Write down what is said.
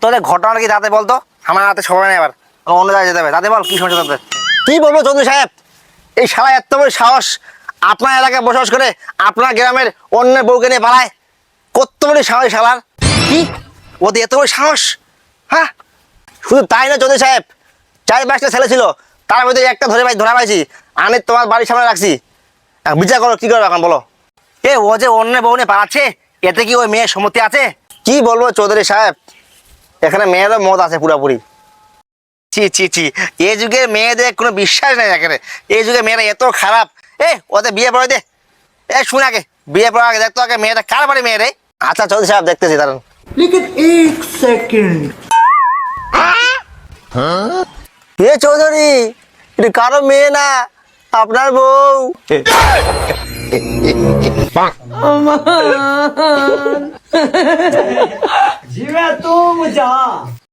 তোদের ঘটনা কি তাতে বলতো, আমার হাতে সময় নেই, আবার অন্য জায়গায় যেতে হবে, তাতে বল কি সমস্যা তাদের। কি বলবো চৌধুরী সাহেব, এই শালা এত বড় সাহস, আপনার এলাকায় বসবাস করে আপনার গ্রামের অন্যের বউকে নিয়ে পালায়, কত বড় সাহস শালার। কি ওদের এত বড় সাহস? হ্যাঁ, শুধু তাই না চৌধুরী সাহেব, 4-5টা ছেলে ছিল, তার মধ্যে একটা ধরা পাইছি, আমি তোমার বাড়ির সামনে রাখছি, বিচার করো কি করো এখন বলো। ও যে অন্যের বউ নিয়ে পালাচ্ছে, এতে কি ওই মেয়ের সম্মতি আছে? কি বলবো চৌধুরী সাহেব, এখানে মেয়েরও মত আছে পুরোপুরি। ছি ছি ছি, এই যুগে মেয়েদের কোনো বিশ্বাস নেই এখানে, এই যুগে মেয়েরা এত খারাপ। ওদের বিয়ে পড়াই দে, শুন আগে, বিয়ে পড়ার আগে দেখতো আগে মেয়েটা কার বাড়ি মেয়ে রে। আচ্ছা চৌধুরী সাহেব দেখতেছি দাঁড়ান। लेकिन एक सेकंड চৌধুরী, এটা কারো মেয়ে না, আপনার বউ। जीवा तू मुझा